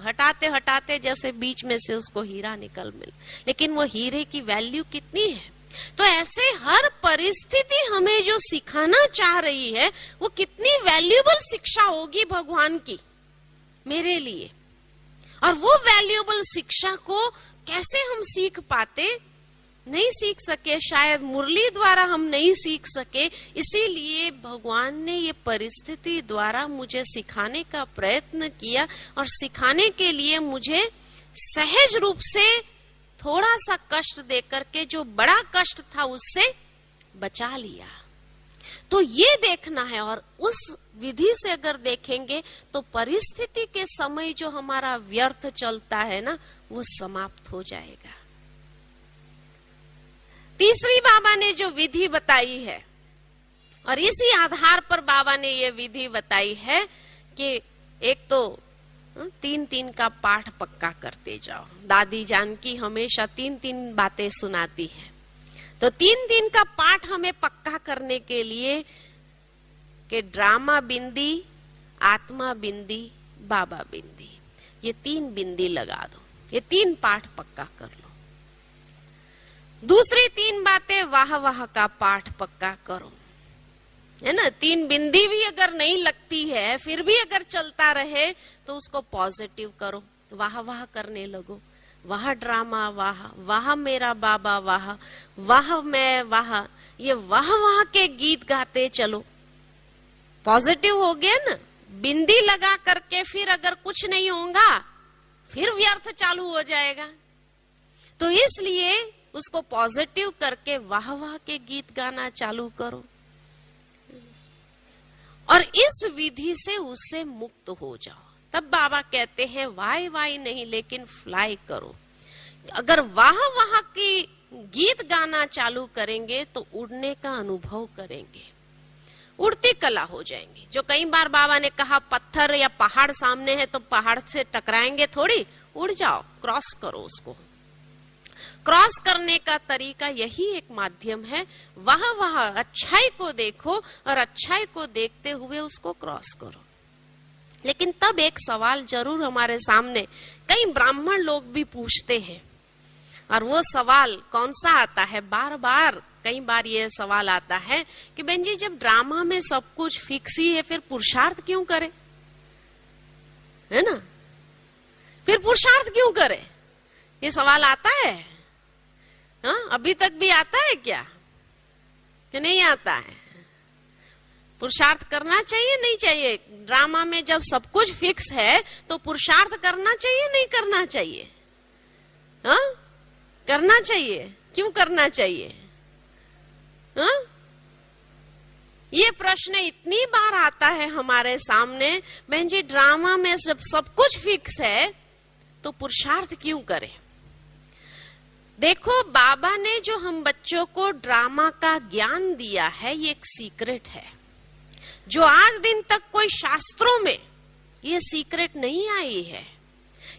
हटाते हटाते जैसे बीच में से उसको हीरा निकल मिल, लेकिन वो हीरे की वैल्यू कितनी है। तो ऐसे हर परिस्थिति हमें जो सिखाना चाह रही है, वो कितनी वैल्यूएबल शिक्षा होगी भगवान की मेरे लिए। और वो वैल्यूएबल शिक्षा को कैसे हम सीख पाते, नहीं सीख सके, शायद मुरली द्वारा हम नहीं सीख सके। इसीलिए भगवान ने ये परिस्थिति द्वारा मुझे सिखाने का प्रयत्न किया, और सिखाने के लिए मुझे सहज रूप से थोड़ा सा कष्ट देकर के जो बड़ा कष्ट था उससे बचा लिया। तो ये देखना है, और उस विधि से अगर देखेंगे तो परिस्थिति के समय जो हमारा व्यर्थ चलता है ना, वो समाप्त हो जाएगा। तीसरी बाबा ने जो विधि बताई है, और इसी आधार पर बाबा ने ये विधि बताई है कि एक तो 3-3 का पाठ पक्का करते जाओ। दादी जानकी हमेशा 3-3 बातें सुनाती है, तो 3-3 का पाठ हमें पक्का करने के लिए कि ड्रामा बिंदी, आत्मा बिंदी, बाबा बिंदी, ये 3 बिंदी लगा दो, ये 3 पाठ पक्का कर लो। दूसरी 3 बातें वाह वाह का पाठ पक्का करो, है ना। 3 बिंदी भी अगर नहीं लगती है, फिर भी अगर चलता रहे, तो उसको पॉजिटिव करो, वाह वाह करने लगो। वाह ड्रामा वाह, वाह मेरा बाबा वाह, वाह मैं वाह, ये वाह वाह के गीत गाते चलो। पॉजिटिव हो गया ना। बिंदी लगा करके फिर अगर कुछ नहीं होगा, फिर व्यर्थ चालू हो जाएगा। तो इसलिए उसको पॉजिटिव करके वाह वाह के गीत गाना चालू करो, और इस विधि से उससे मुक्त हो जाओ। तब बाबा कहते हैं वाई वाई नहीं, लेकिन फ्लाई करो। अगर वाह वाह की गीत गाना चालू करेंगे तो उड़ने का अनुभव करेंगे। उड़ती कला हो जाएंगी। जो कई बार बाबा ने कहा पत्थर या पहाड़ सामने है तो पहाड़ से टकराएंगे थोड़ी, उड़ जाओ, क्रॉस करो उसको। क्रॉस करने का तरीका यही एक माध्यम है, वह अच्छाई को देखो और अच्छाई को देखते हुए उसको क्रॉस करो। लेकिन तब एक सवाल जरूर हमारे सामने कई ब्राह्मण लोग भी पूछते हैं, और वो सवाल कौन सा आता है, बार बार कई बार ये सवाल आता है कि बहन जी जब ड्रामा में सब कुछ फिक्स ही है फिर पुरुषार्थ क्यों करे, है ना, फिर पुरुषार्थ क्यों करे, ये सवाल आता है। हाँ, अभी तक भी आता है क्या कि नहीं आता है? पुरुषार्थ करना चाहिए नहीं चाहिए? ड्रामा में जब सब कुछ फिक्स है तो पुरुषार्थ करना चाहिए नहीं करना चाहिए? हाँ, करना चाहिए। क्यों करना चाहिए? हाँ? ये प्रश्न इतनी बार आता है हमारे सामने, बहन जी ड्रामा में जब सब कुछ फिक्स है तो पुरुषार्थ क्यों करें? देखो, बाबा ने जो हम बच्चों को ड्रामा का ज्ञान दिया है ये एक सीक्रेट है, जो आज दिन तक कोई शास्त्रों में ये सीक्रेट नहीं आई है।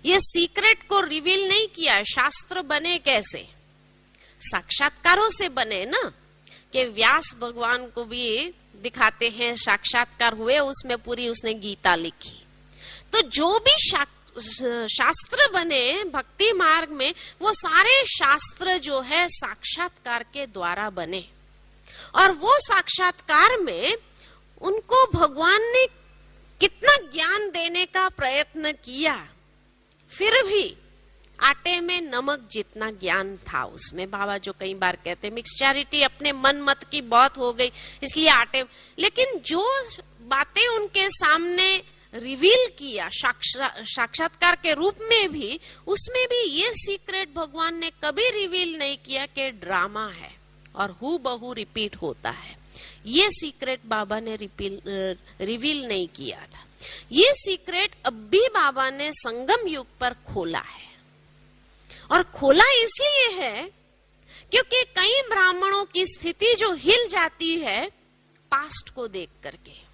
ये सीक्रेट को रिवील नहीं किया। शास्त्र बने कैसे? साक्षात्कारों से बने ना, कि व्यास भगवान को भी दिखाते हैं साक्षात्कार हुए, उसमें पूरी उसने गीता लिखी। तो जो भी शास्त्र बने भक्ति मार्ग में, वो सारे शास्त्र जो है साक्षात्कार के द्वारा बने, और वो साक्षात्कार में उनको भगवान ने कितना ज्ञान देने का प्रयत्न किया, फिर भी आटे में नमक जितना ज्ञान था उसमें। बाबा जो कई बार कहते मिक्सचैरिटी अपने मन मत की बहुत हो गई इसलिए आटे, लेकिन जो बातें उनके सामने रिवील किया साक्षात्कार के रूप में भी, उसमें भी ये सीक्रेट भगवान ने कभी रिवील नहीं किया कि ड्रामा है और हूबहू रिपीट होता है। ये सीक्रेट बाबा ने रिवील नहीं किया था। ये सीक्रेट अब भी बाबा ने संगम युग पर खोला है, और खोला इसलिए है क्योंकि कई ब्राह्मणों की स्थिति जो हिल जाती है पास्ट को देख करके।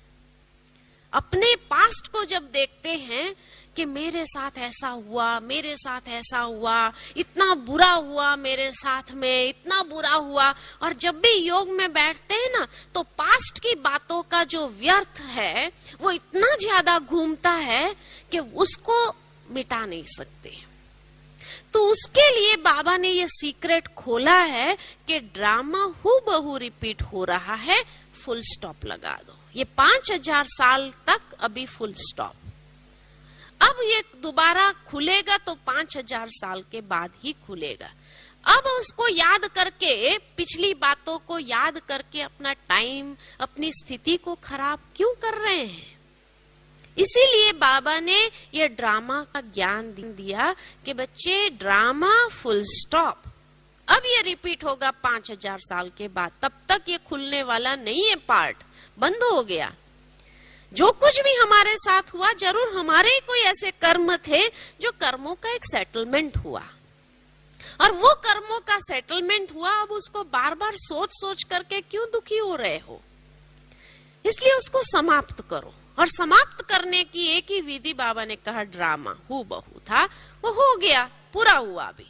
अपने पास्ट को जब देखते हैं कि मेरे साथ ऐसा हुआ, मेरे साथ ऐसा हुआ, इतना बुरा हुआ मेरे साथ में, इतना बुरा हुआ, और जब भी योग में बैठते हैं ना तो पास्ट की बातों का जो व्यर्थ है वो इतना ज्यादा घूमता है कि उसको मिटा नहीं सकते। तो उसके लिए बाबा ने ये सीक्रेट खोला है कि ड्रामा हूबहू रिपीट हो रहा है, फुल स्टॉप लगा दो। ये 5000 साल तक अभी फुल स्टॉप। अब ये दोबारा खुलेगा तो 5000 साल के बाद ही खुलेगा। अब उसको याद करके, पिछली बातों को याद करके अपना टाइम, अपनी स्थिति को खराब क्यों कर रहे हैं? इसीलिए बाबा ने ये ड्रामा का ज्ञान दिया कि बच्चे ड्रामा फुल स्टॉप। अब ये रिपीट होगा 5000 साल के बाद, तब तक ये खुलने वाला नहीं है, पार्ट बंद हो गया। जो कुछ भी हमारे साथ हुआ, जरूर हमारे ही कोई ऐसे कर्म थे जो कर्मों का एक सेटलमेंट हुआ, और वो कर्मों का सेटलमेंट हुआ। अब उसको बार बार सोच सोच करके क्यों दुखी हो रहे हो? इसलिए उसको समाप्त करो, और समाप्त करने की एक ही विधि बाबा ने कहा, ड्रामा हूबहू था, वो हो गया, पूरा हुआ अभी।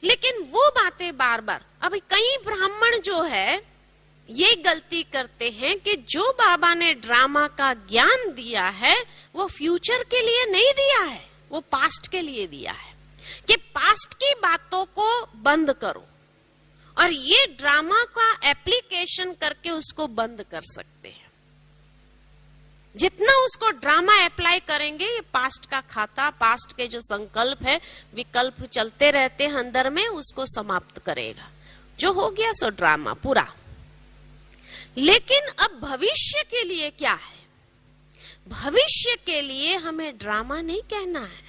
लेकिन वो बातें बार बार, अभी कई ब्राह्मण जो है ये गलती करते हैं कि जो बाबा ने ड्रामा का ज्ञान दिया है वो फ्यूचर के लिए नहीं दिया है, वो पास्ट के लिए दिया है, कि पास्ट की बातों को बंद करो, और ये ड्रामा का एप्लीकेशन करके उसको बंद कर सकते हैं। जितना उसको ड्रामा अप्लाई करेंगे, ये पास्ट का खाता, पास्ट के जो संकल्प है, विकल्प चलते रहते हैं अंदर में, उसको समाप्त करेगा। जो हो गया सो ड्रामा पूरा। लेकिन अब भविष्य के लिए क्या है? भविष्य के लिए हमें ड्रामा नहीं कहना है।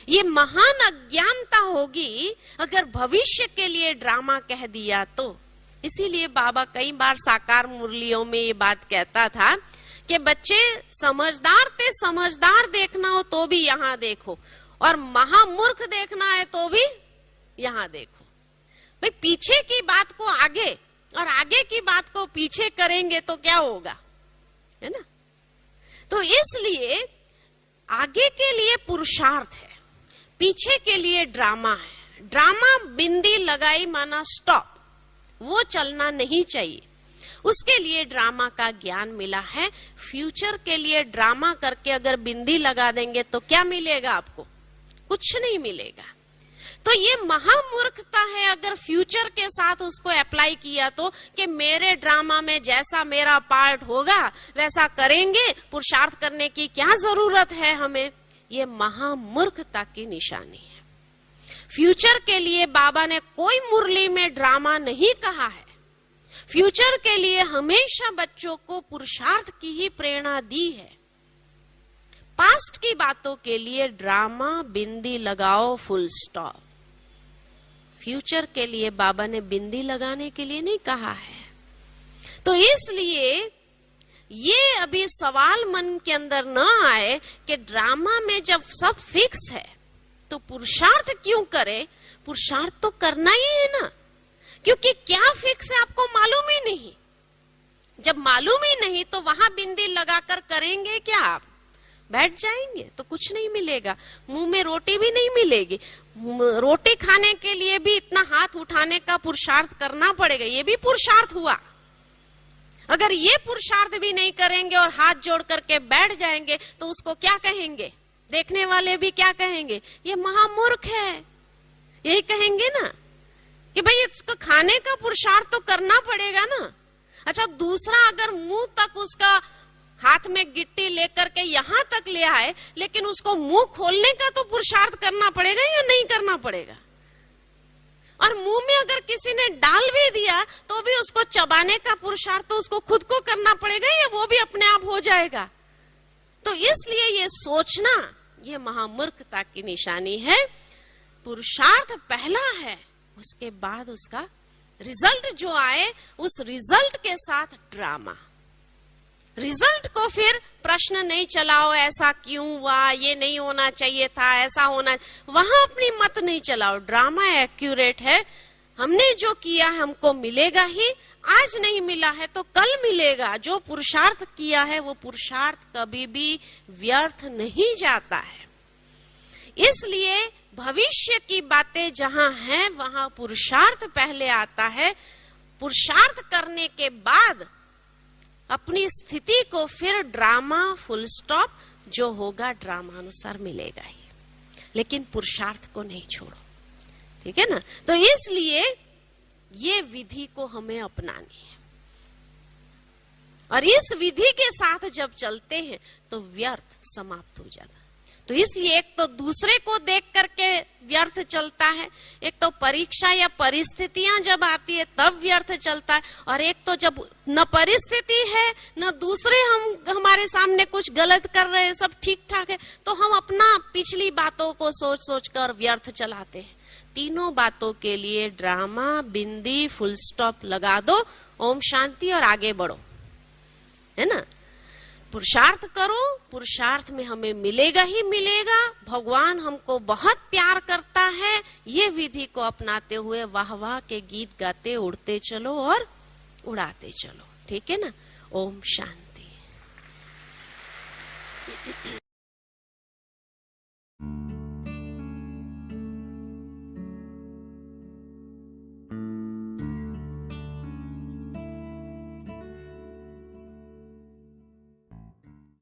ये महान अज्ञानता होगी अगर भविष्य के लिए ड्रामा कह दिया तो। इसीलिए बाबा कई बार साकार मुरलियों में ये बात कहता था कि बच्चे समझदार थे, समझदार देखना हो तो भी यहाँ देखो, और महामूर्ख देखना है तो भी यहाँ देखो। भाई पीछे की बात को आगे और आगे की बात को पीछे करेंगे तो क्या होगा, है ना। तो इसलिए आगे के लिए पुरुषार्थ है, पीछे के लिए ड्रामा है। ड्रामा बिंदी लगाई माना स्टॉप, वो चलना नहीं चाहिए। उसके लिए ड्रामा का ज्ञान मिला है। फ्यूचर के लिए ड्रामा करके अगर बिंदी लगा देंगे तो क्या मिलेगा आपको, कुछ नहीं मिलेगा। तो ये महामूर्खता है अगर फ्यूचर के साथ उसको अप्लाई किया तो, कि मेरे ड्रामा में जैसा मेरा पार्ट होगा वैसा करेंगे, पुरुषार्थ करने की क्या जरूरत है हमें। ये महामूर्खता की निशानी है। फ्यूचर के लिए बाबा ने कोई मुरली में ड्रामा नहीं कहा है। फ्यूचर के लिए हमेशा बच्चों को पुरुषार्थ की ही प्रेरणा दी है। पास्ट की बातों के लिए ड्रामा बिंदी लगाओ, फुल स्टॉप। फ्यूचर के लिए बाबा ने बिंदी लगाने के लिए नहीं कहा है। तो इसलिए ये अभी सवाल मन के अंदर न आए कि ड्रामा में जब सब फिक्स है तो पुरुषार्थ क्यों करे। पुरुषार्थ तो करना ही है ना, क्योंकि क्या फिक्स है आपको मालूम ही नहीं। जब मालूम ही नहीं तो वहां बिंदी लगाकर करेंगे क्या, आप बैठ जाएंगे तो कुछ नहीं मिलेगा, मुंह में रोटी भी नहीं मिलेगी। रोटी खाने के लिए भी इतना हाथ उठाने का पुरुषार्थ करना पड़ेगा, ये भी पुरुषार्थ हुआ। अगर ये पुरुषार्थ भी नहीं करेंगे और हाथ जोड़ करके बैठ जाएंगे तो उसको क्या कहेंगे, देखने वाले भी क्या कहेंगे, ये महामूर्ख है, यही कहेंगे ना कि भाई इसको खाने का पुरुषार्थ तो करना पड़ेगा ना। अच्छा, दूसरा अगर मुंह तक उसका हाथ में गिट्टी लेकर के यहां तक ले आए, लेकिन उसको मुंह खोलने का तो पुरुषार्थ करना पड़ेगा या नहीं करना पड़ेगा। और मुंह में अगर किसी ने डाल भी दिया तो भी उसको चबाने का पुरुषार्थ तो उसको खुद को करना पड़ेगा या वो भी अपने आप हो जाएगा। तो इसलिए ये सोचना ये महामूर्खता की निशानी है। पुरुषार्थ पहला है, उसके बाद उसका रिजल्ट जो आए उस रिजल्ट के साथ ड्रामा। रिजल्ट को फिर प्रश्न नहीं चलाओ, ऐसा क्यों हुआ, ये नहीं होना चाहिए था, ऐसा होना, वहां अपनी मत नहीं चलाओ। ड्रामा एक्यूरेट है, हमने जो किया हमको मिलेगा ही, आज नहीं मिला है तो कल मिलेगा। जो पुरुषार्थ किया है वो पुरुषार्थ कभी भी व्यर्थ नहीं जाता है। इसलिए भविष्य की बातें जहां हैं वहां पुरुषार्थ पहले आता है। पुरुषार्थ करने के बाद अपनी स्थिति को फिर ड्रामा फुल स्टॉप, जो होगा ड्रामा अनुसार मिलेगा ही, लेकिन पुरुषार्थ को नहीं छोड़ो, ठीक है ना। तो इसलिए ये विधि को हमें अपनानी है और इस विधि के साथ जब चलते हैं तो व्यर्थ समाप्त हो जाता है। तो इसलिए एक तो दूसरे को देख करके व्यर्थ चलता है, एक तो परीक्षा या परिस्थितियां जब आती है तब व्यर्थ चलता है, और एक तो जब न परिस्थिति है न दूसरे हमारे सामने कुछ गलत कर रहे हैं, सब ठीक ठाक है, तो हम अपना पिछली बातों को सोच सोच कर व्यर्थ चलाते हैं। तीनों बातों के लिए ड्रामा बिंदी फुल स्टॉप लगा दो, ओम शांति, और आगे बढ़ो, है ना। पुरुषार्थ करो, पुरुषार्थ में हमें मिलेगा ही मिलेगा। भगवान हमको बहुत प्यार करता है। ये विधि को अपनाते हुए वाह वाह के गीत गाते उड़ते चलो और उड़ाते चलो, ठीक है ना। ओम शांति।